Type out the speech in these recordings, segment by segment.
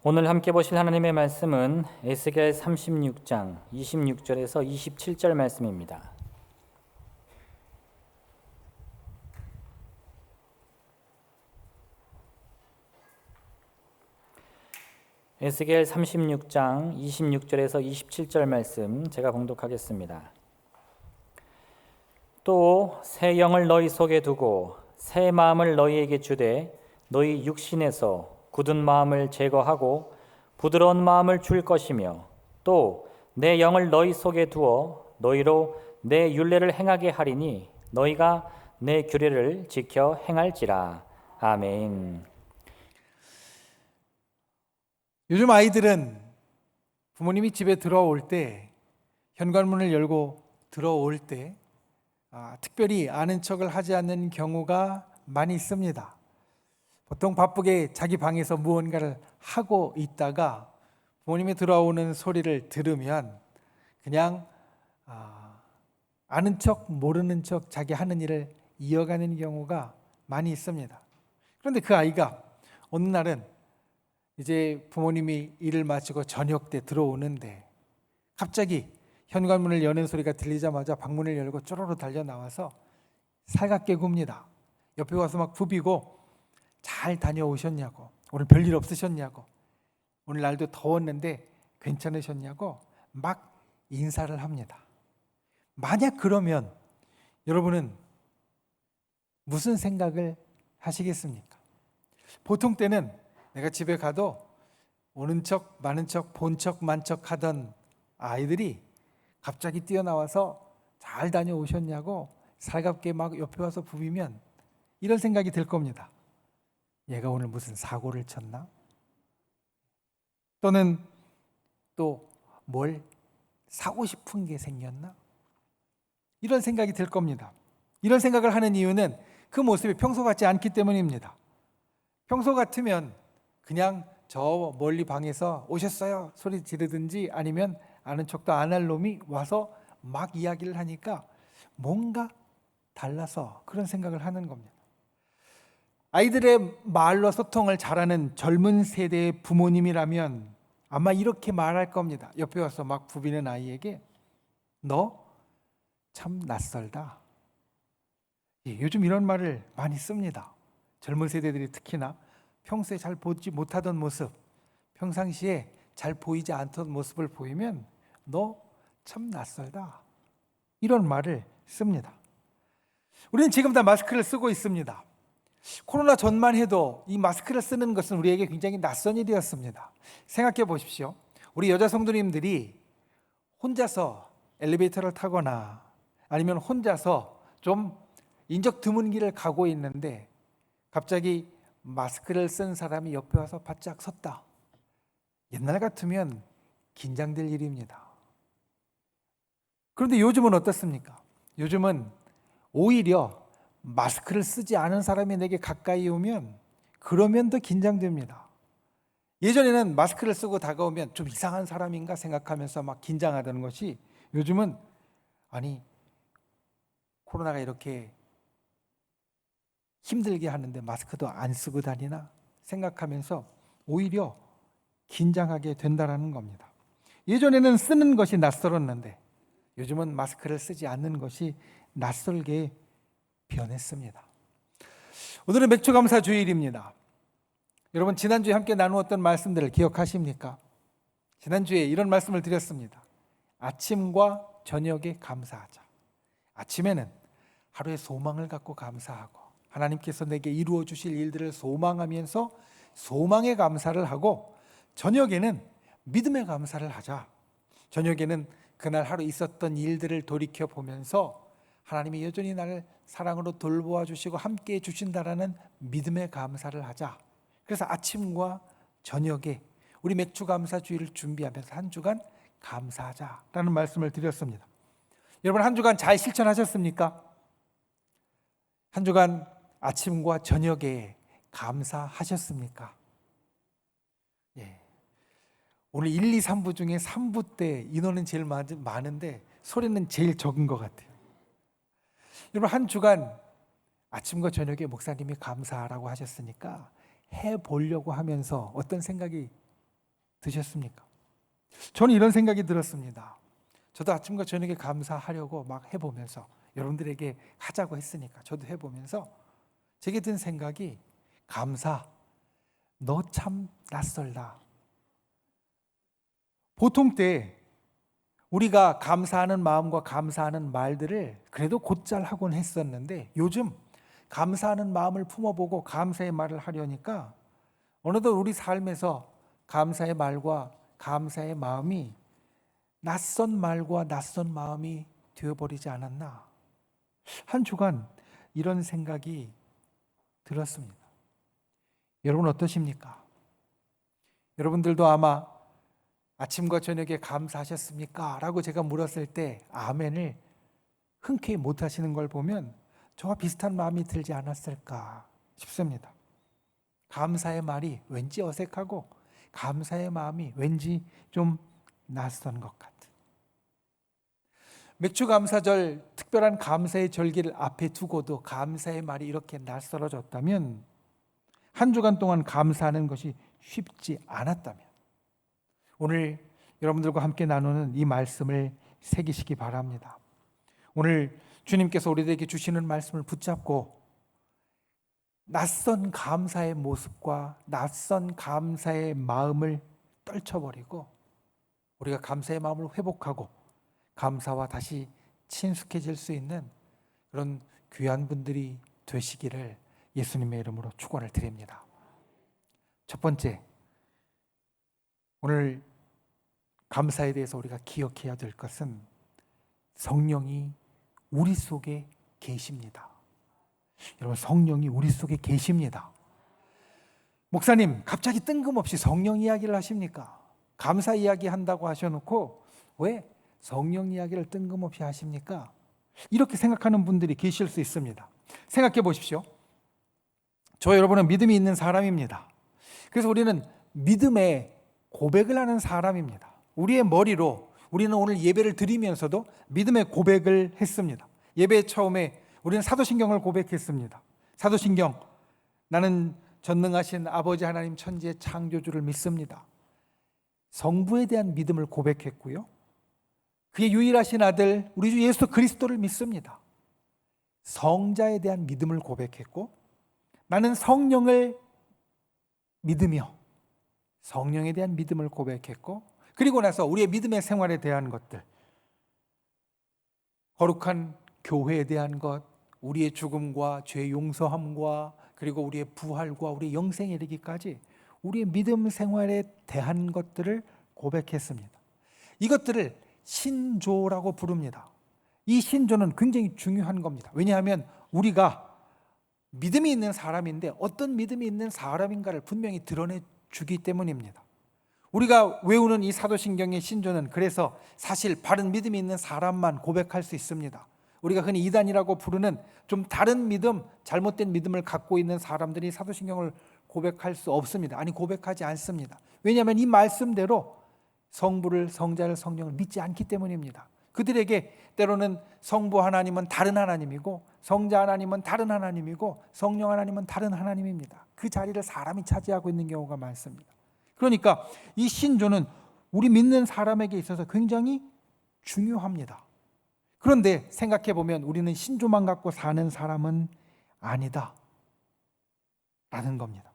오늘 함께 보실 하나님의 말씀은 에스겔 36장 26절에서 27절 말씀입니다. 에스겔 36장 26절에서 27절 말씀 제가 봉독하겠습니다. 또 새 영을 너희 속에 두고 새 마음을 너희에게 주되 너희 육신에서 굳은 마음을 제거하고 부드러운 마음을 줄 것이며 또 내 영을 너희 속에 두어 너희로 내 율례를 행하게 하리니 너희가 내 규례를 지켜 행할지라. 아멘. 요즘 아이들은 부모님이 집에 들어올 때, 현관문을 열고 들어올 때 특별히 아는 척을 하지 않는 경우가 많이 있습니다. 보통 바쁘게 자기 방에서 무언가를 하고 있다가 부모님이 들어오는 소리를 들으면 그냥 아는 척 모르는 척 자기 하는 일을 이어가는 경우가 많이 있습니다. 그런데 그 아이가 어느 날은 이제 부모님이 일을 마치고 저녁 때 들어오는데 갑자기 현관문을 여는 소리가 들리자마자 방문을 열고 쪼로로 달려 나와서 살갑게 굽니다. 옆에 와서 막 부비고 잘 다녀오셨냐고, 오늘 별일 없으셨냐고, 오늘 날도 더웠는데 괜찮으셨냐고 막 인사를 합니다. 만약 그러면 여러분은 무슨 생각을 하시겠습니까? 보통 때는 내가 집에 가도 오는 척 많은 척 본 척 만 척 하던 아이들이 갑자기 뛰어나와서 잘 다녀오셨냐고 살갑게 막 옆에 와서 부비면 이런 생각이 들 겁니다. 얘가 오늘 무슨 사고를 쳤나? 또는 또 뭘 사고 싶은 게 생겼나? 이런 생각이 들 겁니다. 이런 생각을 하는 이유는 그 모습이 평소 같지 않기 때문입니다. 평소 같으면 그냥 저 멀리 방에서 오셨어요 소리 지르든지 아니면 아는 척도 안 할 놈이 와서 막 이야기를 하니까 뭔가 달라서 그런 생각을 하는 겁니다. 아이들의 말로 소통을 잘하는 젊은 세대의 부모님이라면 아마 이렇게 말할 겁니다. 옆에 와서 막 부비는 아이에게 너 참 낯설다. 요즘 이런 말을 많이 씁니다. 젊은 세대들이 특히나 평소에 잘 보지 못하던 모습, 평상시에 잘 보이지 않던 모습을 보이면 너 참 낯설다. 이런 말을 씁니다. 우리는 지금 다 마스크를 쓰고 있습니다. 코로나 전만 해도 이 마스크를 쓰는 것은 우리에게 굉장히 낯선 일이었습니다. 생각해 보십시오. 우리 여자 성도님들이 혼자서 엘리베이터를 타거나 아니면 혼자서 좀 인적 드문 길을 가고 있는데 갑자기 마스크를 쓴 사람이 옆에 와서 바짝 섰다. 옛날 같으면 긴장될 일입니다. 그런데 요즘은 어떻습니까? 요즘은 오히려 마스크를 쓰지 않은 사람이 내게 가까이 오면 그러면 더 긴장됩니다. 예전에는 마스크를 쓰고 다가오면 좀 이상한 사람인가 생각하면서 막 긴장하던 것이 요즘은 아니 코로나가 이렇게 힘들게 하는데 마스크도 안 쓰고 다니나 생각하면서 오히려 긴장하게 된다는 겁니다. 예전에는 쓰는 것이 낯설었는데 요즘은 마스크를 쓰지 않는 것이 낯설게 변했습니다. 오늘은 맥주감사 주일입니다. 여러분 지난주에 함께 나누었던 말씀들을 기억하십니까? 지난주에 이런 말씀을 드렸습니다. 아침과 저녁에 감사하자. 아침에는 하루의 소망을 갖고 감사하고 하나님께서 내게 이루어 주실 일들을 소망하면서 소망의 감사를 하고 저녁에는 믿음의 감사를 하자. 저녁에는 그날 하루 있었던 일들을 돌이켜 보면서 하나님이 여전히 나를 사랑으로 돌보아 주시고 함께 해 주신다라는 믿음의 감사를 하자. 그래서 아침과 저녁에 우리 맥주 감사 주일을 준비하면서 한 주간 감사하자라는 말씀을 드렸습니다. 여러분 한 주간 잘 실천하셨습니까? 한 주간 아침과 저녁에 감사하셨습니까? 오늘 1, 2, 3부 중에 3부 때 인원은 제일 많은데 소리는 제일 적은 것 같아요. 여러분 한 주간 아침과 저녁에 목사님이 감사하라고 하셨으니까 해보려고 하면서 어떤 생각이 드셨습니까? 저는 이런 생각이 들었습니다. 저도 아침과 저녁에 감사하려고 막 해보면서, 여러분들에게 하자고 했으니까 저도 해보면서 제게 든 생각이, 감사, 너 참 낯설다. 보통 때 우리가 감사하는 마음과 감사하는 말들을 그래도 곧잘 하곤 했었는데, 요즘 감사하는 마음을 품어보고 감사의 말을 하려니까 어느덧 우리 삶에서 감사의 말과 감사의 마음이 낯선 말과 낯선 마음이 되어버리지 않았나. 한 주간 이런 생각이 들었습니다. 여러분 어떠십니까? 여러분들도 아마 아침과 저녁에 감사하셨습니까? 라고 제가 물었을 때 아멘을 흔쾌히 못하시는 걸 보면 저와 비슷한 마음이 들지 않았을까 싶습니다. 감사의 말이 왠지 어색하고 감사의 마음이 왠지 좀 낯선 것 같은, 맥주감사절 특별한 감사의 절기를 앞에 두고도 감사의 말이 이렇게 낯설어졌다면, 한 주간 동안 감사하는 것이 쉽지 않았다면, 오늘 여러분들과 함께 나누는 이 말씀을 새기시기 바랍니다. 오늘 주님께서 우리에게 주시는 말씀을 붙잡고 낯선 감사의 모습과 낯선 감사의 마음을 떨쳐버리고 우리가 감사의 마음을 회복하고 감사와 다시 친숙해질 수 있는 그런 귀한 분들이 되시기를 예수님의 이름으로 축원을 드립니다. 첫 번째, 오늘 감사에 대해서 우리가 기억해야 될 것은 성령이 우리 속에 계십니다. 여러분, 성령이 우리 속에 계십니다. 목사님, 갑자기 뜬금없이 성령 이야기를 하십니까? 감사 이야기 한다고 하셔놓고 왜 성령 이야기를 뜬금없이 하십니까? 이렇게 생각하는 분들이 계실 수 있습니다. 생각해 보십시오. 저 여러분은 믿음이 있는 사람입니다. 그래서 우리는 믿음의 고백을 하는 사람입니다. 우리의 머리로 우리는 오늘 예배를 드리면서도 믿음의 고백을 했습니다. 예배 처음에 우리는 사도신경을 고백했습니다. 사도신경, 나는 전능하신 아버지 하나님 천지의 창조주를 믿습니다. 성부에 대한 믿음을 고백했고요. 그의 유일하신 아들 우리 주 예수 그리스도를 믿습니다. 성자에 대한 믿음을 고백했고, 나는 성령을 믿으며 성령에 대한 믿음을 고백했고, 그리고 나서 우리의 믿음의 생활에 대한 것들, 거룩한 교회에 대한 것, 우리의 죽음과 죄 용서함과 그리고 우리의 부활과 우리의 영생에 이르기까지 우리의 믿음 생활에 대한 것들을 고백했습니다. 이것들을 신조라고 부릅니다. 이 신조는 굉장히 중요한 겁니다. 왜냐하면 우리가 믿음이 있는 사람인데 어떤 믿음이 있는 사람인가를 분명히 드러내 주기 때문입니다. 우리가 외우는 이 사도신경의 신조는 그래서 사실 바른 믿음이 있는 사람만 고백할 수 있습니다. 우리가 흔히 이단이라고 부르는 좀 다른 믿음, 잘못된 믿음을 갖고 있는 사람들이 사도신경을 고백할 수 없습니다. 아니, 고백하지 않습니다. 왜냐하면 이 말씀대로 성부를, 성자를, 성령을 믿지 않기 때문입니다. 그들에게 때로는 성부 하나님은 다른 하나님이고 성자 하나님은 다른 하나님이고 성령 하나님은 다른 하나님입니다. 그 자리를 사람이 차지하고 있는 경우가 많습니다. 그러니까 이 신조는 우리 믿는 사람에게 있어서 굉장히 중요합니다. 그런데 생각해 보면 우리는 신조만 갖고 사는 사람은 아니다 라는 겁니다.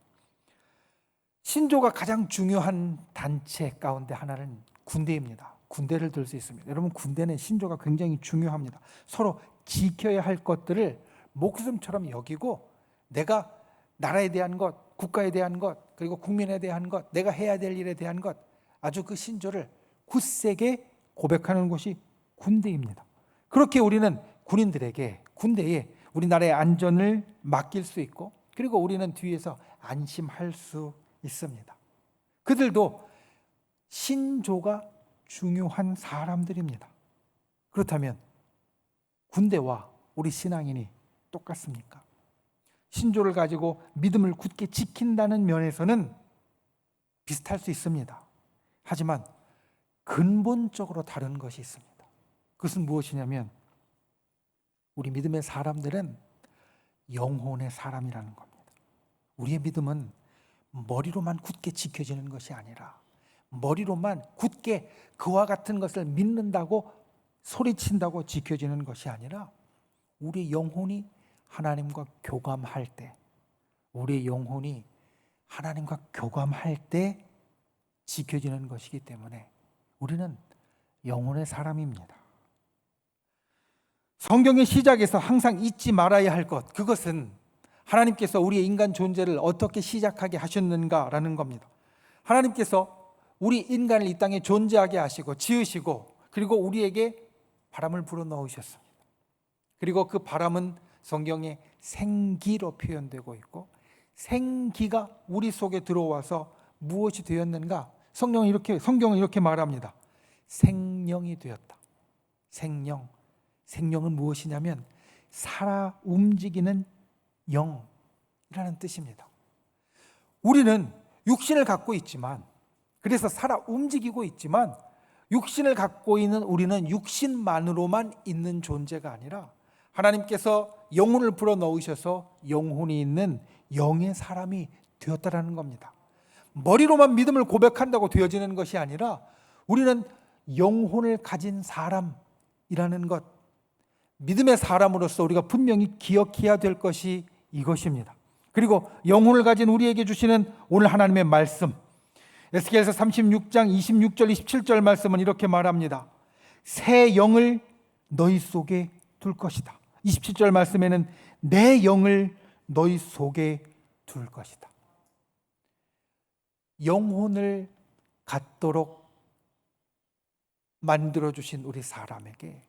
신조가 가장 중요한 단체 가운데 하나는 군대입니다. 군대를 들 수 있습니다. 여러분, 군대는 신조가 굉장히 중요합니다. 서로 지켜야 할 것들을 목숨처럼 여기고 내가 나라에 대한 것, 국가에 대한 것, 그리고 국민에 대한 것, 내가 해야 될 일에 대한 것, 아주 그 신조를 굳세게 고백하는 곳이 군대입니다. 그렇게 우리는 군인들에게, 군대에 우리나라의 안전을 맡길 수 있고, 그리고 우리는 뒤에서 안심할 수 있습니다. 그들도 신조가 중요한 사람들입니다. 그렇다면 군대와 우리 신앙인이 똑같습니까? 신조를 가지고 믿음을 굳게 지킨다는 면에서는 비슷할 수 있습니다. 하지만 근본적으로 다른 것이 있습니다. 그것은 무엇이냐면 우리 믿음의 사람들은 영혼의 사람이라는 겁니다. 우리의 믿음은 머리로만 굳게 지켜지는 것이 아니라 머리로만 굳게 그와 같은 것을 믿는다고 소리친다고 지켜지는 것이 아니라 우리 영혼이 하나님과 교감할 때, 우리 영혼이 하나님과 교감할 때 지켜지는 것이기 때문에 우리는 영혼의 사람입니다. 성경의 시작에서 항상 잊지 말아야 할 것, 그것은 하나님께서 우리의 인간 존재를 어떻게 시작하게 하셨는가라는 겁니다. 하나님께서 우리 인간을 이 땅에 존재하게 하시고 지으시고, 그리고 우리에게 바람을 불어넣으셨습니다. 그리고 그 바람은 성경에 생기로 표현되고 있고, 생기가 우리 속에 들어와서 무엇이 되었는가? 성경은 이렇게 말합니다. 생명이 되었다. 생명은 무엇이냐면 살아 움직이는 영이라는 뜻입니다. 우리는 육신을 갖고 있지만, 그래서 살아 움직이고 있지만, 육신을 갖고 있는 우리는 육신만으로만 있는 존재가 아니라 하나님께서 영혼을 불어넣으셔서 영혼이 있는 영의 사람이 되었다라는 겁니다. 머리로만 믿음을 고백한다고 되어지는 것이 아니라 우리는 영혼을 가진 사람이라는 것, 믿음의 사람으로서 우리가 분명히 기억해야 될 것이 이것입니다. 그리고 영혼을 가진 우리에게 주시는 오늘 하나님의 말씀, 에스겔서 36장 26절 27절 말씀은 이렇게 말합니다. 새 영을 너희 속에 둘 것이다. 27절 말씀에는 내 영을 너희 속에 둘 것이다. 영혼을 갖도록 만들어주신 우리 사람에게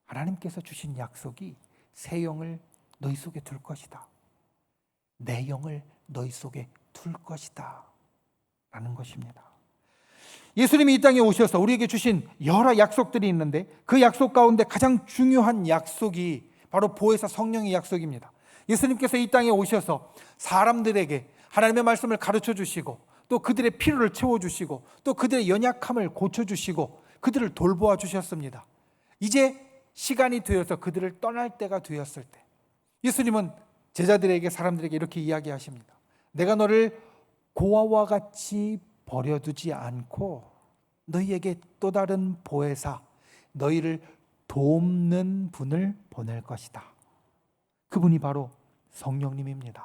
하나님께서 주신 약속이 새 영을 너희 속에 둘 것이다. 내 영을 너희 속에 둘 것이다 라는 것입니다. 예수님이 이 땅에 오셔서 우리에게 주신 여러 약속들이 있는데, 그 약속 가운데 가장 중요한 약속이 바로 보혜사 성령의 약속입니다. 예수님께서 이 땅에 오셔서 사람들에게 하나님의 말씀을 가르쳐 주시고, 또 그들의 필요를 채워주시고, 또 그들의 연약함을 고쳐주시고, 그들을 돌보아 주셨습니다. 이제 시간이 되어서 그들을 떠날 때가 되었을 때, 예수님은 제자들에게, 사람들에게 이렇게 이야기하십니다. 내가 너를 고아와 같이 버려두지 않고 너희에게 또 다른 보혜사, 너희를 돕는 분을 보낼 것이다. 그분이 바로 성령님입니다.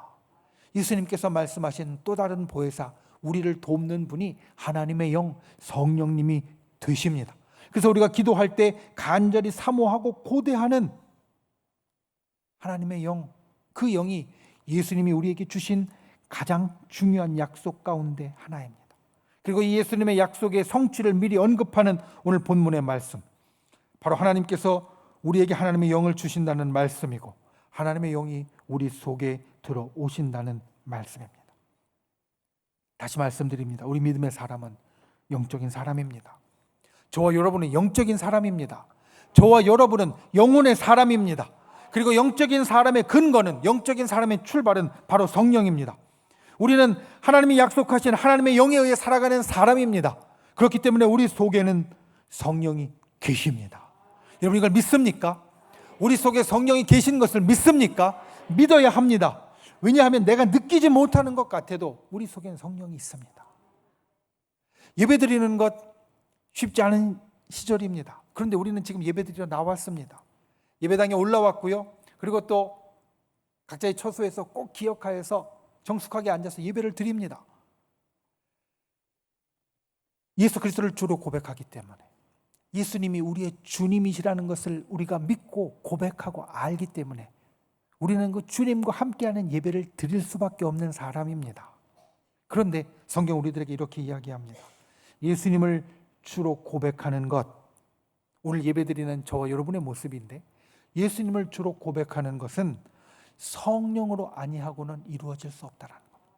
예수님께서 말씀하신 또 다른 보혜사, 우리를 돕는 분이 하나님의 영, 성령님이 되십니다. 그래서 우리가 기도할 때 간절히 사모하고 고대하는 하나님의 영, 그 영이 예수님이 우리에게 주신 가장 중요한 약속 가운데 하나입니다. 그리고 이 예수님의 약속의 성취를 미리 언급하는 오늘 본문의 말씀, 바로 하나님께서 우리에게 하나님의 영을 주신다는 말씀이고, 하나님의 영이 우리 속에 들어오신다는 말씀입니다. 다시 말씀드립니다. 우리 믿음의 사람은 영적인 사람입니다. 저와 여러분은 영적인 사람입니다. 저와 여러분은 영혼의 사람입니다. 그리고 영적인 사람의 근거는, 영적인 사람의 출발은 바로 성령입니다. 우리는 하나님이 약속하신 하나님의 영에 의해 살아가는 사람입니다. 그렇기 때문에 우리 속에는 성령이 계십니다. 여러분, 이걸 믿습니까? 우리 속에 성령이 계신 것을 믿습니까? 믿어야 합니다. 왜냐하면 내가 느끼지 못하는 것 같아도 우리 속에는 성령이 있습니다. 예배드리는 것 쉽지 않은 시절입니다. 그런데 우리는 지금 예배드리러 나왔습니다. 예배당에 올라왔고요. 그리고 또 각자의 처소에서 꼭 기억하여서 정숙하게 앉아서 예배를 드립니다. 예수 그리스도를 주로 고백하기 때문에, 예수님이 우리의 주님이시라는 것을 우리가 믿고 고백하고 알기 때문에 우리는 그 주님과 함께하는 예배를 드릴 수밖에 없는 사람입니다. 그런데 성경 우리들에게 이렇게 이야기합니다. 예수님을 주로 고백하는 것, 오늘 예배드리는 저와 여러분의 모습인데, 예수님을 주로 고백하는 것은 성령으로 아니하고는 이루어질 수 없다라는 겁니다.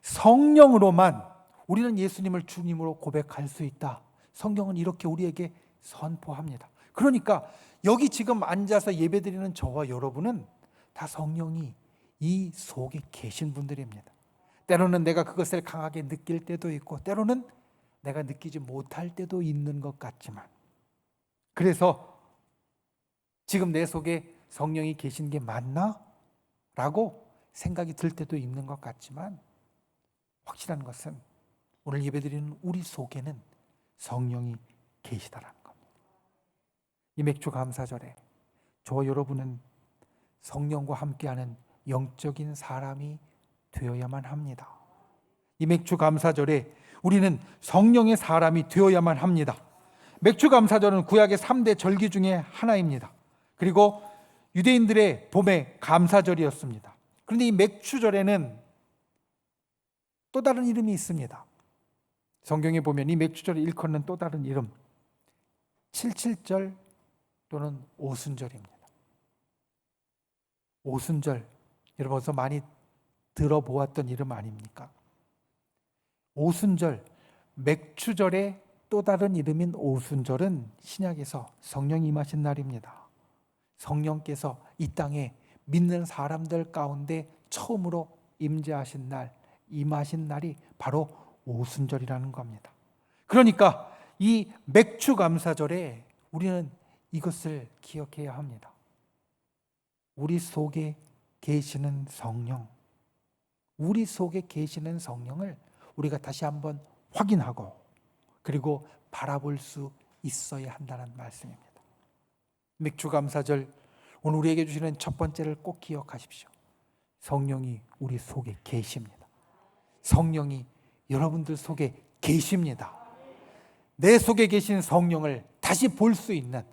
성령으로만 우리는 예수님을 주님으로 고백할 수 있다. 성경은 이렇게 우리에게 선포합니다. 그러니까 여기 지금 앉아서 예배드리는 저와 여러분은 다 성령이 이 속에 계신 분들입니다. 때로는 내가 그것을 강하게 느낄 때도 있고, 때로는 내가 느끼지 못할 때도 있는 것 같지만, 그래서 지금 내 속에 성령이 계신 게 맞나? 라고 생각이 들 때도 있는 것 같지만, 확실한 것은 오늘 예배드리는 우리 속에는 성령이 계시다라는 겁니다. 이 맥주 감사절에 저와 여러분은 성령과 함께하는 영적인 사람이 되어야만 합니다. 이 맥주 감사절에 우리는 성령의 사람이 되어야만 합니다. 맥주 감사절은 구약의 3대 절기 중에 하나입니다. 그리고 유대인들의 봄의 감사절이었습니다. 그런데 이 맥주절에는 또 다른 이름이 있습니다. 성경에 보면 이 맥주절을 일컫는 또 다른 이름, 칠칠절 또는 오순절입니다. 오순절, 여러분 어서 많이 들어보았던 이름 아닙니까? 오순절, 맥주절의 또 다른 이름인 오순절은 신약에서 성령이 임하신 날입니다. 성령께서 이 땅에 믿는 사람들 가운데 처음으로 임재하신 날, 임하신 날이 바로 오순절이라는 겁니다. 그러니까 이 맥주 감사절에 우리는 이것을 기억해야 합니다. 우리 속에 계시는 성령, 우리 속에 계시는 성령을 우리가 다시 한번 확인하고 그리고 바라볼 수 있어야 한다는 말씀입니다. 맥주 감사절 오늘 우리에게 주시는 첫 번째를 꼭 기억하십시오. 성령이 우리 속에 계십니다. 성령이 여러분들 속에 계십니다. 내 속에 계신 성령을 다시 볼 수 있는,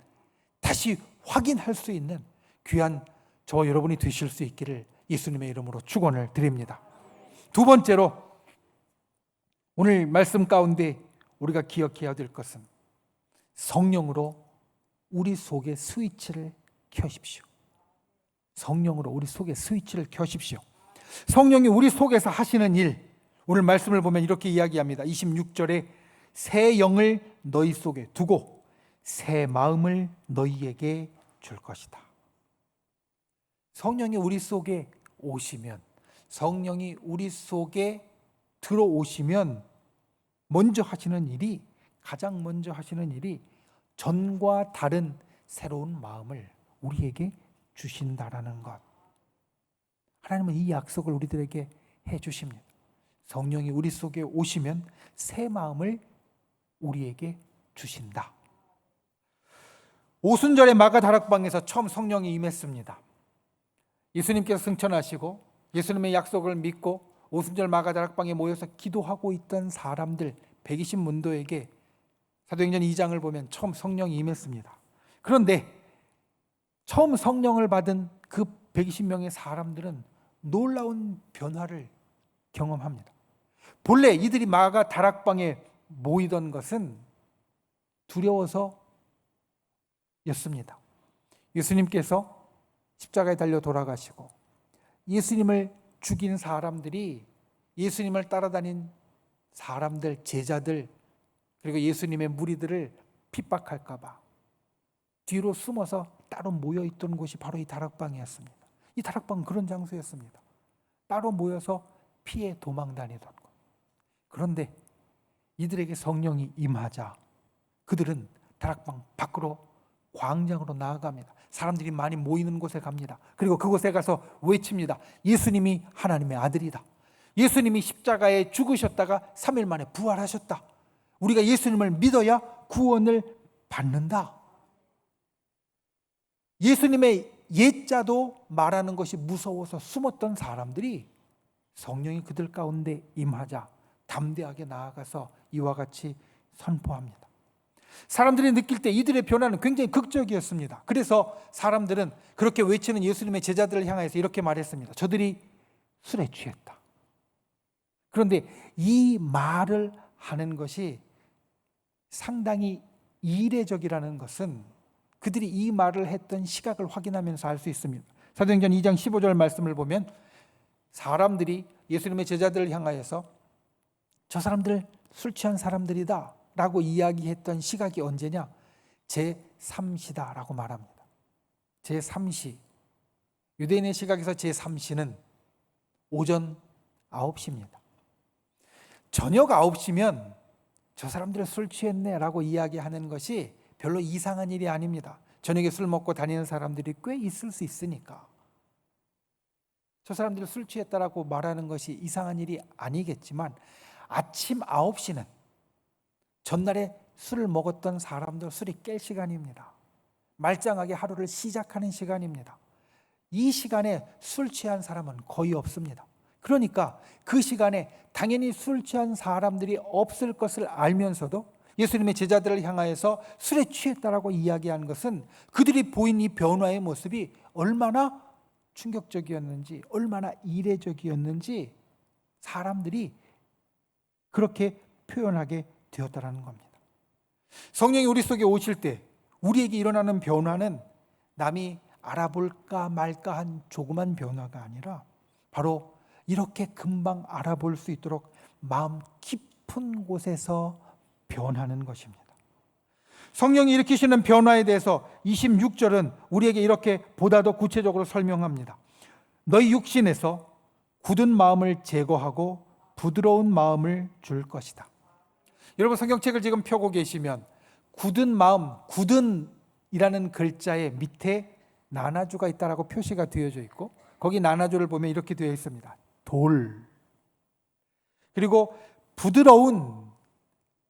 다시 확인할 수 있는 귀한 저와 여러분이 되실 수 있기를 예수님의 이름으로 축원을 드립니다. 두 번째로 오늘 말씀 가운데 우리가 기억해야 될 것은 성령으로 우리 속에 스위치를 켜십시오. 성령으로 우리 속에 스위치를 켜십시오. 성령이 우리 속에서 하시는 일, 오늘 말씀을 보면 이렇게 이야기합니다. 26절에 새 영을 너희 속에 두고 새 마음을 너희에게 줄 것이다. 성령이 우리 속에 오시면, 성령이 우리 속에 들어오시면 먼저 하시는 일이, 가장 먼저 하시는 일이 전과 다른 새로운 마음을 우리에게 주신다라는 것. 하나님은 이 약속을 우리들에게 해 주십니다. 성령이 우리 속에 오시면 새 마음을 우리에게 주신다. 오순절에 마가다락방에서 처음 성령이 임했습니다. 예수님께서 승천하시고 예수님의 약속을 믿고 오순절 마가다락방에 모여서 기도하고 있던 사람들 120문도에게 사도행전 2장을 보면 처음 성령이 임했습니다. 그런데 처음 성령을 받은 그 120명의 사람들은 놀라운 변화를 경험합니다. 본래 이들이 마가다락방에 모이던 것은 두려워서였습니다. 예수님께서 십자가에 달려 돌아가시고 예수님을 죽인 사람들이 예수님을 따라다닌 사람들, 제자들, 그리고 예수님의 무리들을 핍박할까 봐 뒤로 숨어서 따로 모여있던 곳이 바로 이 다락방이었습니다. 이 다락방은 그런 장소였습니다. 따로 모여서 피해 도망 다니던 곳. 그런데 이들에게 성령이 임하자 그들은 다락방 밖으로 광장으로 나아갑니다. 사람들이 많이 모이는 곳에 갑니다. 그리고 그곳에 가서 외칩니다. 예수님이 하나님의 아들이다. 예수님이 십자가에 죽으셨다가 3일 만에 부활하셨다. 우리가 예수님을 믿어야 구원을 받는다. 예수님의 예자도 말하는 것이 무서워서 숨었던 사람들이 성령이 그들 가운데 임하자 담대하게 나아가서 이와 같이 선포합니다. 사람들이 느낄 때 이들의 변화는 굉장히 극적이었습니다. 그래서 사람들은 그렇게 외치는 예수님의 제자들을 향해서 이렇게 말했습니다. 저들이 술에 취했다. 그런데 이 말을 하는 것이 상당히 이례적이라는 것은 그들이 이 말을 했던 시각을 확인하면서 알 수 있습니다. 사도행전 2장 15절 말씀을 보면 사람들이 예수님의 제자들을 향하여서 저 사람들 술 취한 사람들이다 라고 이야기했던 시각이 언제냐? 제3시다 라고 말합니다. 제3시, 유대인의 시각에서 제3시는 오전 9시입니다. 저녁 9시면 저 사람들 술 취했네 라고 이야기하는 것이 별로 이상한 일이 아닙니다. 저녁에 술 먹고 다니는 사람들이 꽤 있을 수 있으니까 저 사람들이 술 취했다라고 말하는 것이 이상한 일이 아니겠지만 아침 9시는 전날에 술을 먹었던 사람들 술이 깰 시간입니다. 말짱하게 하루를 시작하는 시간입니다. 이 시간에 술 취한 사람은 거의 없습니다. 그러니까 그 시간에 당연히 술 취한 사람들이 없을 것을 알면서도 예수님의 제자들을 향하여서 술에 취했다라고 이야기한 것은 그들이 보인 이 변화의 모습이 얼마나 충격적이었는지, 얼마나 이례적이었는지 사람들이 그렇게 표현하게 되었다는 겁니다. 성령이 우리 속에 오실 때 우리에게 일어나는 변화는 남이 알아볼까 말까 한 조그만 변화가 아니라 바로 이렇게 금방 알아볼 수 있도록 마음 깊은 곳에서 변하는 것입니다. 성령이 일으키시는 변화에 대해서 26절은 우리에게 이렇게 보다 더 구체적으로 설명합니다. 너희 육신에서 굳은 마음을 제거하고 부드러운 마음을 줄 것이다. 여러분 성경책을 지금 펴고 계시면 굳은 마음, 굳은이라는 글자의 밑에 나나주가 있다라고 표시가 되어져 있고 거기 나나주를 보면 이렇게 되어 있습니다. 돌. 그리고 부드러운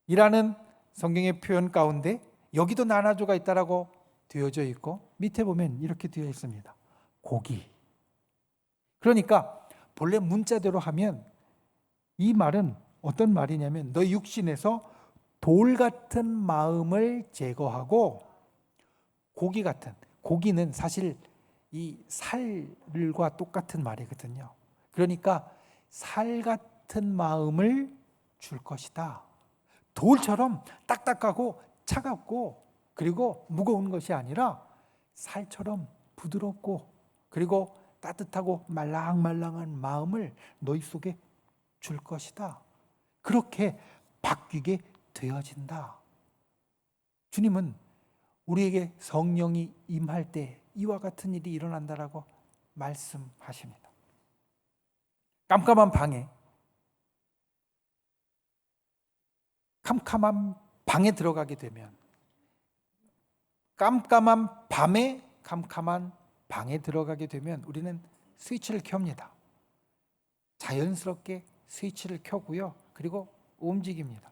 이라는 성경의 표현 가운데 여기도 나나주가 있다라고 되어져 있고 밑에 보면 이렇게 되어 있습니다. 고기. 그러니까 본래 문자대로 하면 이 말은 어떤 말이냐면 너 육신에서 돌 같은 마음을 제거하고 고기 같은, 고기는 사실 이 살과 똑같은 말이거든요. 그러니까 살 같은 마음을 줄 것이다. 돌처럼 딱딱하고 차갑고 그리고 무거운 것이 아니라 살처럼 부드럽고 그리고 따뜻하고 말랑말랑한 마음을 너희 속에 줄 것이다. 그렇게 바뀌게 되어진다. 주님은 우리에게 성령이 임할 때 이와 같은 일이 일어난다라고 말씀하십니다. 깜깜한 방에 들어가게 되면 깜깜한 밤에 깜깜한 방에 들어가게 되면 우리는 스위치를 켭니다. 자연스럽게 스위치를 켜고요. 그리고 움직입니다.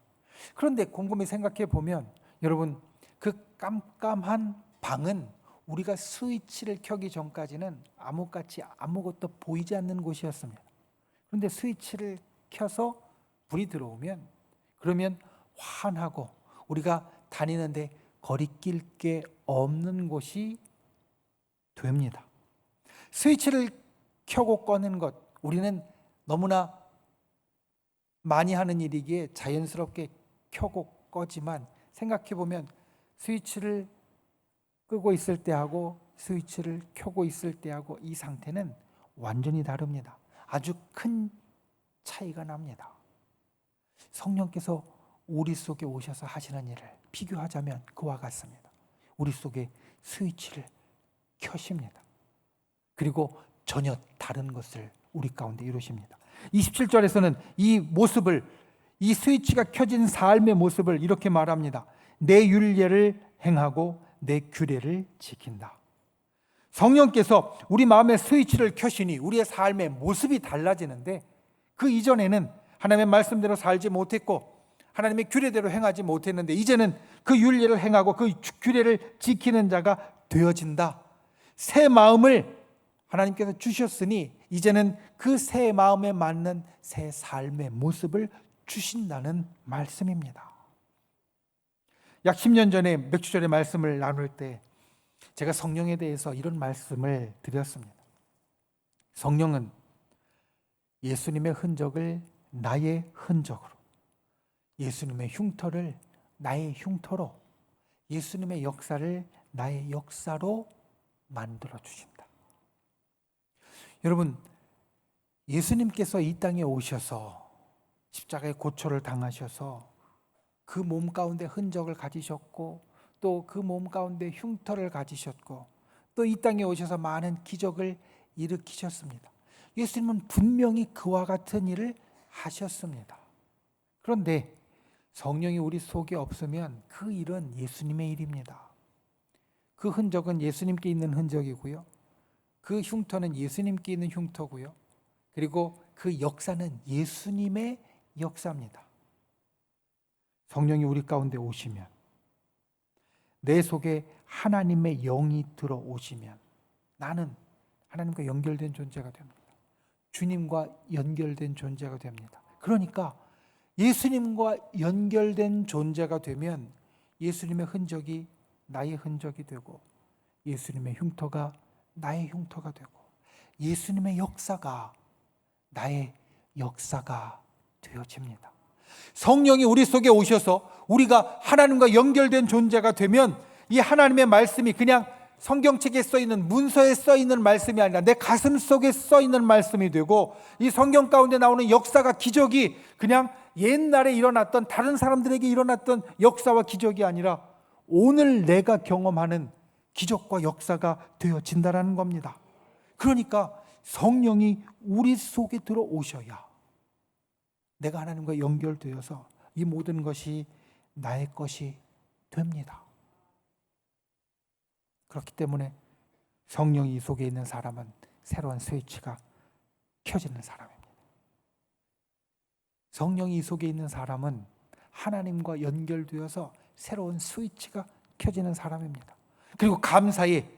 그런데 곰곰이 생각해 보면 여러분 그 깜깜한 방은 우리가 스위치를 켜기 전까지는 암흑같이 아무것도 보이지 않는 곳이었습니다. 그런데 스위치를 켜서 불이 들어오면 그러면 환하고 우리가 다니는데 거리낄 게 없는 곳이 됩니다. 스위치를 켜고 꺼는 것 우리는 너무나 많이 하는 일이기에 자연스럽게 켜고 꺼지만 생각해 보면 스위치를 끄고 있을 때하고 스위치를 켜고 있을 때하고 이 상태는 완전히 다릅니다. 아주 큰 차이가 납니다. 성령께서 우리 속에 오셔서 하시는 일을 비교하자면 그와 같습니다. 우리 속에 스위치를 켜십니다. 그리고 전혀 다른 것을 우리 가운데 이루십니다. 27절에서는 이 모습을, 이 스위치가 켜진 삶의 모습을 이렇게 말합니다. 내 율례를 행하고 내 규례를 지킨다. 성령께서 우리 마음의 스위치를 켜시니 우리의 삶의 모습이 달라지는데 그 이전에는 하나님의 말씀대로 살지 못했고 하나님의 규례대로 행하지 못했는데 이제는 그 율례를 행하고 그 규례를 지키는 자가 되어진다. 새 마음을 하나님께서 주셨으니 이제는 그 새 마음에 맞는 새 삶의 모습을 주신다는 말씀입니다. 약 10년 전에 맥주절의 말씀을 나눌 때 제가 성령에 대해서 이런 말씀을 드렸습니다. 성령은 예수님의 흔적을 나의 흔적으로, 예수님의 흉터를 나의 흉터로, 예수님의 역사를 나의 역사로 만들어 주신다. 여러분, 예수님께서 이 땅에 오셔서 십자가의 고초를 당하셔서 그 몸 가운데 흔적을 가지셨고 또 그 몸 가운데 흉터를 가지셨고 또 이 땅에 오셔서 많은 기적을 일으키셨습니다. 예수님은 분명히 그와 같은 일을 하셨습니다. 그런데 성령이 우리 속에 없으면 그 일은 예수님의 일입니다. 그 흔적은 예수님께 있는 흔적이고요. 그 흉터는 예수님께 있는 흉터고요. 그리고 그 역사는 예수님의 역사입니다. 성령이 우리 가운데 오시면, 내 속에 하나님의 영이 들어오시면 나는 하나님과 연결된 존재가 됩니다. 주님과 연결된 존재가 됩니다. 그러니까 예수님과 연결된 존재가 되면 예수님의 흔적이 나의 흔적이 되고, 예수님의 흉터가 나의 흉터가 되고, 예수님의 역사가 나의 역사가 되어집니다. 성령이 우리 속에 오셔서 우리가 하나님과 연결된 존재가 되면 이 하나님의 말씀이 그냥 성경책에 써있는 문서에 써있는 말씀이 아니라 내 가슴 속에 써있는 말씀이 되고, 이 성경 가운데 나오는 역사가, 기적이 그냥 옛날에 일어났던, 다른 사람들에게 일어났던 역사와 기적이 아니라 오늘 내가 경험하는 기적과 역사가 되어진다는 겁니다. 그러니까 성령이 우리 속에 들어오셔야 내가 하나님과 연결되어서 이 모든 것이 나의 것이 됩니다. 그렇기 때문에 성령이 속에 있는 사람은 새로운 스위치가 켜지는 사람입니다. 성령이 속에 있는 사람은 하나님과 연결되어서 새로운 스위치가 켜지는 사람입니다. 그리고 감사에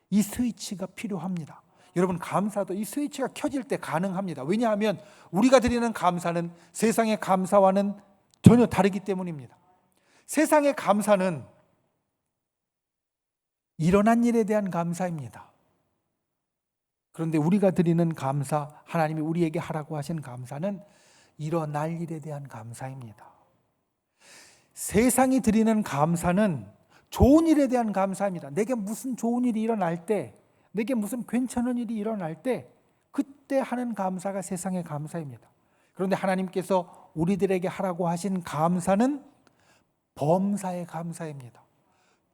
이 스위치가 필요합니다. 여러분, 감사도 이 스위치가 켜질 때 가능합니다. 왜냐하면 우리가 드리는 감사는 세상의 감사와는 전혀 다르기 때문입니다. 세상의 감사는 일어난 일에 대한 감사입니다. 그런데 우리가 드리는 감사, 하나님이 우리에게 하라고 하신 감사는 일어날 일에 대한 감사입니다. 세상이 드리는 감사는 좋은 일에 대한 감사입니다. 내게 무슨 좋은 일이 일어날 때, 내게 무슨 괜찮은 일이 일어날 때 그때 하는 감사가 세상의 감사입니다. 그런데 하나님께서 우리들에게 하라고 하신 감사는 범사의 감사입니다.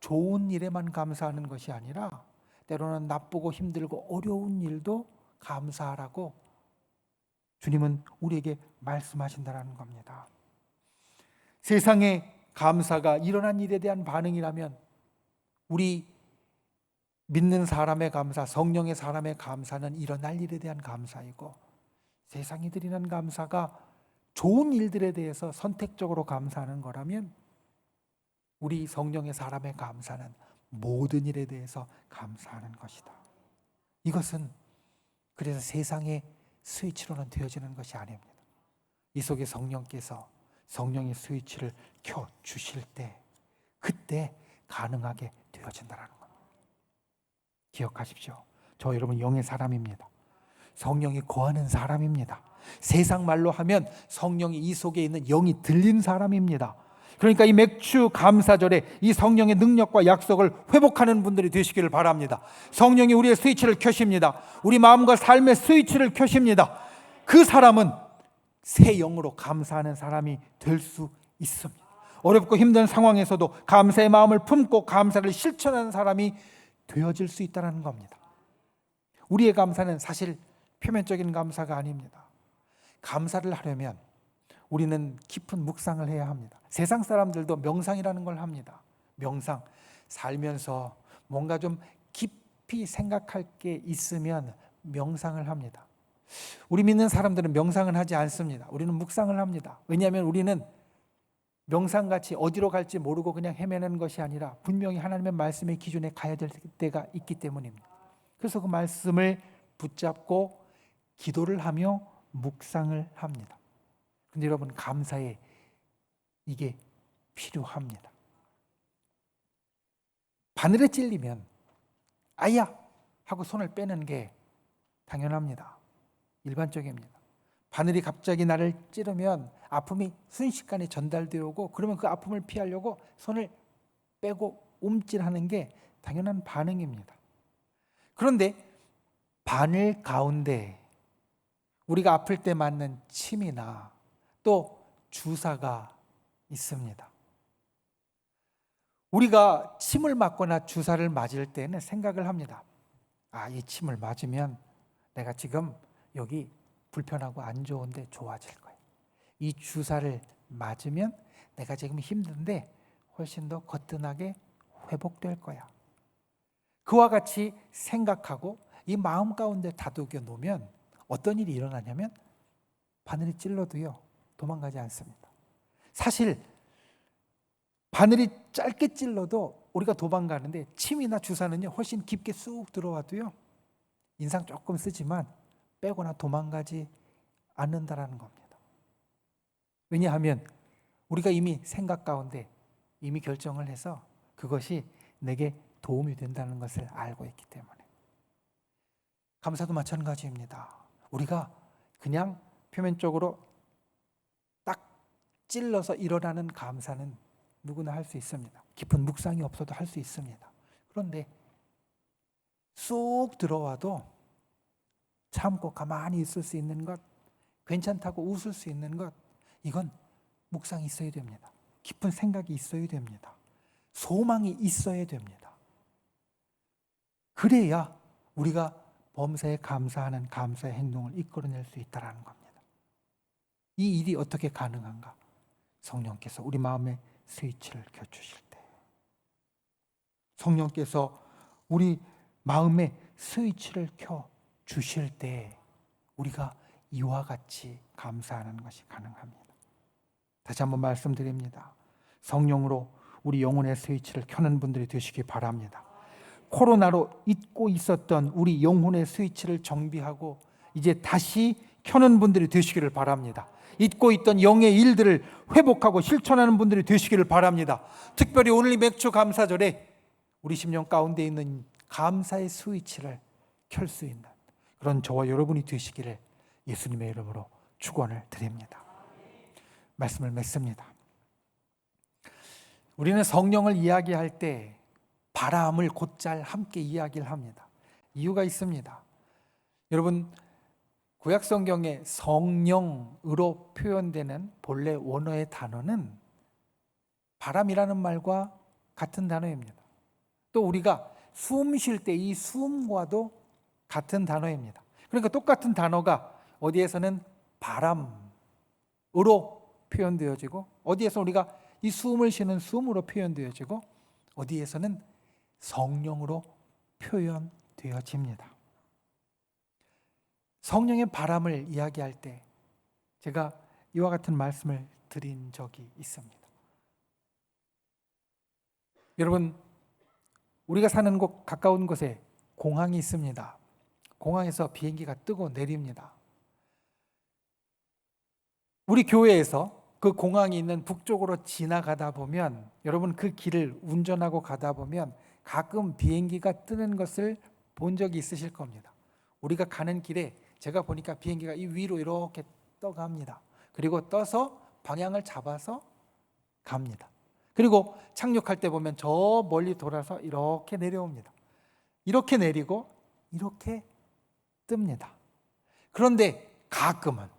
좋은 일에만 감사하는 것이 아니라 때로는 나쁘고 힘들고 어려운 일도 감사하라고 주님은 우리에게 말씀하신다는 겁니다. 세상의 감사가 일어난 일에 대한 반응이라면 우리 믿는 사람의 감사, 성령의 사람의 감사는 일어날 일에 대한 감사이고, 세상이 드리는 감사가 좋은 일들에 대해서 선택적으로 감사하는 거라면 우리 성령의 사람의 감사는 모든 일에 대해서 감사하는 것이다. 이것은 그래서 세상의 스위치로는 되어지는 것이 아닙니다. 이 속에 성령께서 성령의 스위치를 켜주실 때 그때 가능하게 되어진다는 겁니다. 기억하십시오. 저 여러분 영의 사람입니다. 성령이 거하는 사람입니다. 세상 말로 하면 성령이 이 속에 있는 영이 들린 사람입니다. 그러니까 이 맥주 감사절에 이 성령의 능력과 약속을 회복하는 분들이 되시기를 바랍니다. 성령이 우리의 스위치를 켜십니다. 우리 마음과 삶의 스위치를 켜십니다. 그 사람은 새 영으로 감사하는 사람이 될 수 있습니다. 어렵고 힘든 상황에서도 감사의 마음을 품고 감사를 실천하는 사람이 되어질 수 있다는 겁니다. 우리의 감사는 사실 표면적인 감사가 아닙니다. 감사를 하려면 우리는 깊은 묵상을 해야 합니다. 세상 사람들도 명상이라는 걸 합니다. 명상, 살면서 뭔가 좀 깊이 생각할 게 있으면 명상을 합니다. 우리 믿는 사람들은 명상을 하지 않습니다. 우리는 묵상을 합니다. 왜냐하면 우리는 명상같이 어디로 갈지 모르고 그냥 헤매는 것이 아니라 분명히 하나님의 말씀의 기준에 가야 될 때가 있기 때문입니다. 그래서 그 말씀을 붙잡고 기도를 하며 묵상을 합니다. 그런데 여러분, 감사에 이게 필요합니다. 바늘에 찔리면 아야 하고 손을 빼는 게 당연합니다. 일반적입니다. 바늘이 갑자기 나를 찌르면 아픔이 순식간에 전달되어 오고, 그러면 그 아픔을 피하려고 손을 빼고 움찔하는 게 당연한 반응입니다. 그런데 바늘 가운데 우리가 아플 때 맞는 침이나 또 주사가 있습니다. 우리가 침을 맞거나 주사를 맞을 때는 생각을 합니다. 이 침을 맞으면 내가 지금 여기 불편하고 안 좋은데 좋아질 거예요. 이 주사를 맞으면 내가 지금 힘든데 훨씬 더 거뜬하게 회복될 거야. 그와 같이 생각하고 이 마음 가운데 다독여 놓으면 어떤 일이 일어나냐면 바늘이 찔러도요, 도망가지 않습니다. 사실 바늘이 짧게 찔러도 우리가 도망가는데 침이나 주사는요 훨씬 깊게 쑥 들어와도요 인상 조금 쓰지만 빼거나 도망가지 않는다라는 겁니다. 왜냐하면 우리가 이미 생각 가운데 이미 결정을 해서 그것이 내게 도움이 된다는 것을 알고 있기 때문에. 감사도 마찬가지입니다. 우리가 그냥 표면적으로 딱 찔러서 일어나는 감사는 누구나 할 수 있습니다. 깊은 묵상이 없어도 할 수 있습니다. 그런데 쑥 들어와도 참고 가만히 있을 수 있는 것, 괜찮다고 웃을 수 있는 것, 이건 묵상이 있어야 됩니다. 깊은 생각이 있어야 됩니다. 소망이 있어야 됩니다. 그래야 우리가 범사에 감사하는 감사의 행동을 이끌어낼 수 있다는 겁니다. 이 일이 어떻게 가능한가? 성령께서 우리 마음에 스위치를 켜주실 때, 성령께서 우리 마음에 스위치를 켜주실 때 우리가 이와 같이 감사하는 것이 가능합니다. 다시 한번 말씀드립니다. 성령으로 우리 영혼의 스위치를 켜는 분들이 되시기 바랍니다. 코로나로 잊고 있었던 우리 영혼의 스위치를 정비하고 이제 다시 켜는 분들이 되시기를 바랍니다. 잊고 있던 영의 일들을 회복하고 실천하는 분들이 되시기를 바랍니다. 특별히 오늘 이 맥주 감사절에 우리 심령 가운데 있는 감사의 스위치를 켤 수 있는 그런 저와 여러분이 되시기를 예수님의 이름으로 축원을 드립니다. 말씀을 맺습니다. 우리는 성령을 이야기할 때 바람을 곧잘 함께 이야기를 합니다. 이유가 있습니다. 여러분, 구약 성경에 성령으로 표현되는 본래 원어의 단어는 바람이라는 말과 같은 단어입니다. 또 우리가 숨 쉴 때 이 숨과도 같은 단어입니다. 그러니까 똑같은 단어가 어디에서는 바람으로 표현되어지고 어디에서 우리가 이 숨을 쉬는 숨으로 표현되어지고 어디에서는 성령으로 표현되어집니다. 성령의 바람을 이야기할 때 제가 이와 같은 말씀을 드린 적이 있습니다. 여러분, 우리가 사는 곳 가까운 곳에 공항이 있습니다. 공항에서 비행기가 뜨고 내립니다. 우리 교회에서 그 공항이 있는 북쪽으로 지나가다 보면 여러분 그 길을 운전하고 가다 보면 가끔 비행기가 뜨는 것을 본 적이 있으실 겁니다. 우리가 가는 길에 제가 보니까 비행기가 이 위로 이렇게 떠갑니다. 그리고 떠서 방향을 잡아서 갑니다. 그리고 착륙할 때 보면 저 멀리 돌아서 이렇게 내려옵니다. 이렇게 내리고 이렇게 뜹니다. 그런데 가끔은,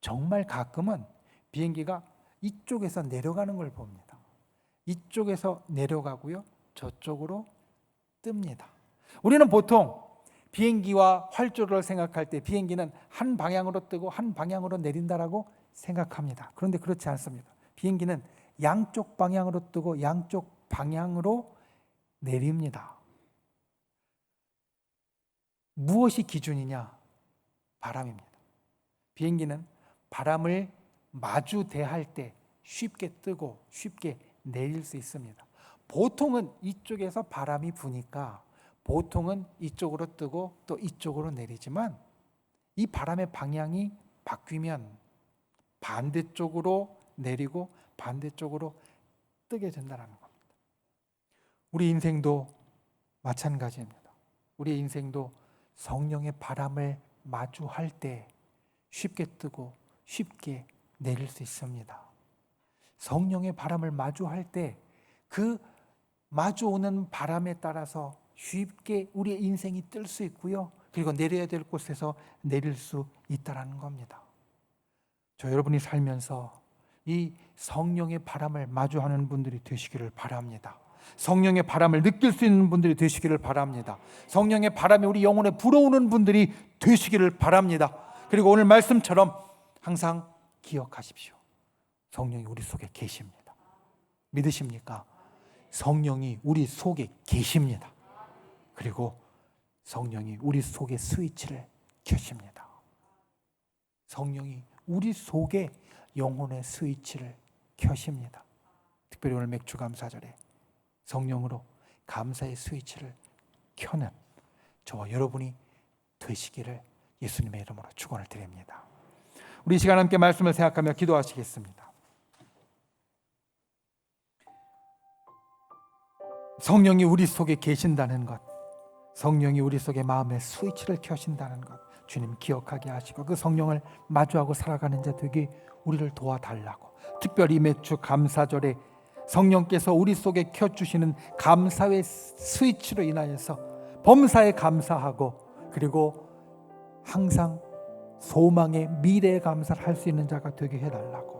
정말 가끔은 비행기가 이쪽에서 내려가는 걸 봅니다. 이쪽에서 내려가고요, 저쪽으로 뜹니다. 우리는 보통 비행기와 활주로를 생각할 때 비행기는 한 방향으로 뜨고 한 방향으로 내린다라고 생각합니다. 그런데 그렇지 않습니다. 비행기는 양쪽 방향으로 뜨고 양쪽 방향으로 내립니다. 무엇이 기준이냐? 바람입니다. 비행기는 바람을 마주 대할 때 쉽게 뜨고 쉽게 내릴 수 있습니다. 보통은 이쪽에서 바람이 부니까 보통은 이쪽으로 뜨고 또 이쪽으로 내리지만 이 바람의 방향이 바뀌면 반대쪽으로 내리고 반대쪽으로 뜨게 된다는 겁니다. 우리 인생도 마찬가지입니다. 우리 인생도 성령의 바람을 마주할 때 쉽게 뜨고 쉽게 내릴 수 있습니다. 성령의 바람을 마주할 때 그 마주오는 바람에 따라서 쉽게 우리의 인생이 뜰 수 있고요. 그리고 내려야 될 곳에서 내릴 수 있다는 겁니다. 저 여러분이 살면서 이 성령의 바람을 마주하는 분들이 되시기를 바랍니다. 성령의 바람을 느낄 수 있는 분들이 되시기를 바랍니다. 성령의 바람이 우리 영혼에 불어오는 분들이 되시기를 바랍니다. 그리고 오늘 말씀처럼 항상 기억하십시오. 성령이 우리 속에 계십니다. 믿으십니까? 성령이 우리 속에 계십니다. 그리고 성령이 우리 속에 스위치를 켜십니다. 성령이 우리 속에 영혼의 스위치를 켜십니다. 특별히 오늘 맥주 감사절에 성령으로 감사의 스위치를 켜는 저와 여러분이 되시기를 예수님의 이름으로 축원을 드립니다. 우리 이 시간 함께 말씀을 생각하며 기도하시겠습니다. 성령이 우리 속에 계신다는 것, 성령이 우리 속에 마음의 스위치를 켜신다는 것 주님 기억하게 하시고 그 성령을 마주하고 살아가는 자 되게 우리를 도와달라고, 특별히 맥주 감사절에 성령께서 우리 속에 켜주시는 감사의 스위치로 인하여서 범사에 감사하고, 그리고 항상 소망의 미래의 감사를 할 수 있는 자가 되게 해달라고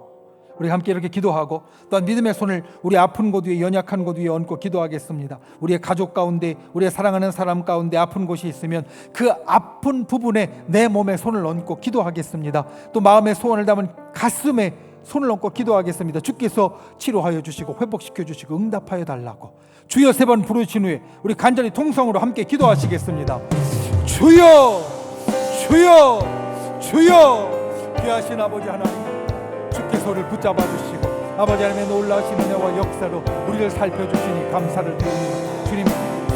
우리 함께 이렇게 기도하고, 또한 믿음의 손을 우리 아픈 곳 위에, 연약한 곳 위에 얹고 기도하겠습니다. 우리의 가족 가운데, 우리의 사랑하는 사람 가운데 아픈 곳이 있으면 그 아픈 부분에 내 몸에 손을 얹고 기도하겠습니다. 또 마음의 소원을 담은 가슴에 손을 얹고 기도하겠습니다. 주께서 치료하여 주시고 회복시켜 주시고 응답하여 달라고 주여 3번 부르신 후에 우리 간절히 통성으로 함께 기도하시겠습니다. 주여, 주여, 주여. 귀하신 아버지 하나님, 주께서 우리를 붙잡아 주시고 아버지 하나님의 놀라우신 은혜와 역사로 우리를 살펴주시니 감사를 드립니다. 주님,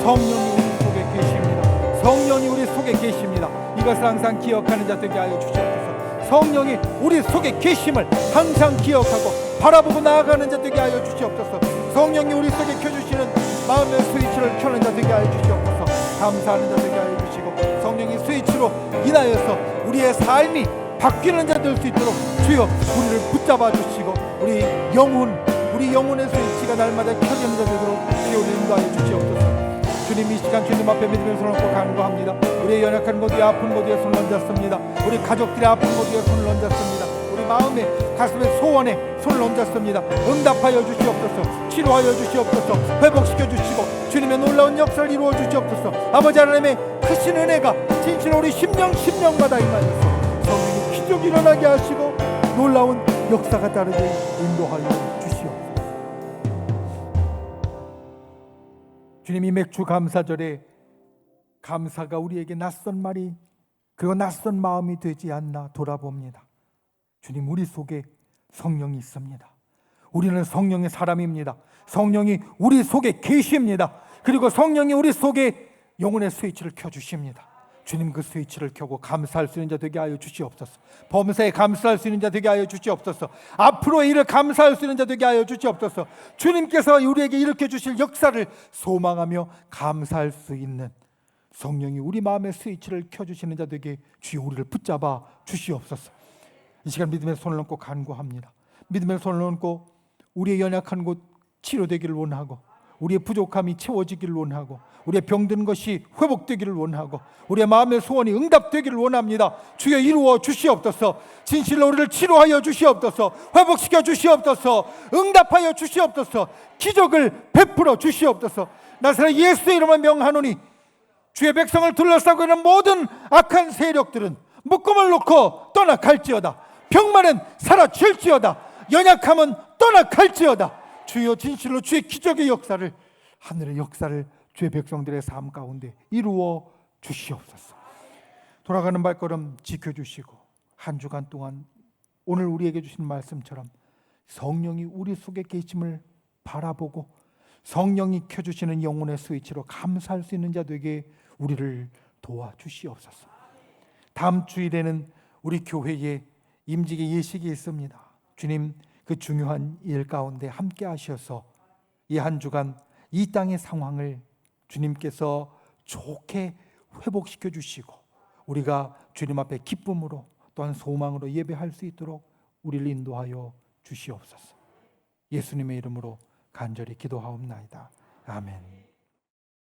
성령이 우리 속에 계십니다. 성령이 우리 속에 계십니다. 이것을 항상 기억하는 자 되게 하여 주시옵소서. 성령이 우리 속에 계심을 항상 기억하고 바라보고 나아가는 자 되게 하여 주시옵소서. 성령이 우리 속에 켜주시는 마음의 스위치를 켜는 자 되게 하여 주시옵소서. 감사하는 자 되게 하여 주시고 성령의 스위치로 인하여서 우리의 삶이 바뀌는 자 될 수 있도록 주여 우리를 붙잡아 주시고 우리 영혼의 스위치가 날마다 켜지는 자 되도록 주여 우리를 인도하여 주시옵소서. 주님, 이 시간 주님 앞에 믿음의 손을 얹고 간구합니다. 우리의 연약한 곳 위에 아픈 곳 위에 손을 얹었습니다. 우리 가족들의 아픈 곳 위에 손을 얹었습니다. 우리 마음에 가슴에 소원에 손을 얹었습니다. 응답하여 주시옵소서. 치료하여 주시옵소서. 회복시켜 주시고 주님의 놀라운 역사를 이루어 주시옵소서. 아버지 하나님의 크신 은혜가 진실로 우리 심령마다 임하여서 성령의 기적이 일어나게 하시고 놀라운 역사가 따르게 인도하여 주시옵소서. 주님이 맥주 감사절에 감사가 우리에게 낯선 말이, 그리고 낯선 마음이 되지 않나 돌아봅니다. 주님, 우리 속에 성령이 있습니다. 우리는 성령의 사람입니다. 성령이 우리 속에 계십니다. 그리고 성령이 우리 속에 영혼의 스위치를 켜주십니다. 주님, 그 스위치를 켜고 감사할 수 있는 자 되게 하여 주시옵소서. 범사에 감사할 수 있는 자 되게 하여 주시옵소서. 앞으로의 일을 감사할 수 있는 자 되게 하여 주시옵소서. 주님께서 우리에게 일으켜 주실 역사를 소망하며 감사할 수 있는 성령이 우리 마음의 스위치를 켜주시는 자 되게 주여 우리를 붙잡아 주시옵소서. 이 시간 믿음의 손을 얹고 간구합니다. 믿음의 손을 얹고 우리의 연약한 곳 치료되기를 원하고, 우리의 부족함이 채워지기를 원하고, 우리의 병든 것이 회복되기를 원하고, 우리의 마음의 소원이 응답되기를 원합니다. 주여 이루어 주시옵소서. 진실로 우리를 치료하여 주시옵소서. 회복시켜 주시옵소서. 응답하여 주시옵소서. 기적을 베풀어 주시옵소서. 나사렛 예수의 이름을 명하노니 주의 백성을 둘러싸고 있는 모든 악한 세력들은 묶음을 놓고 떠나갈지어다. 병만은 사라질지어다. 연약함은 떠나갈지어다. 주여 진실로 주의 기적의 역사를, 하늘의 역사를 주의 백성들의 삶 가운데 이루어 주시옵소서. 돌아가는 발걸음 지켜주시고 한 주간 동안 오늘 우리에게 주신 말씀처럼 성령이 우리 속에 계심을 바라보고 성령이 켜주시는 영혼의 스위치로 감사할 수 있는 자 되게 우리를 도와주시옵소서. 다음 주일에는 우리 교회에 임직의 예식이 있습니다. 주님, 그 중요한 일 가운데 함께 하셔서 이 한 주간 이 땅의 상황을 주님께서 좋게 회복시켜 주시고 우리가 주님 앞에 기쁨으로 또한 소망으로 예배할 수 있도록 우리를 인도하여 주시옵소서. 예수님의 이름으로 간절히 기도하옵나이다. 아멘.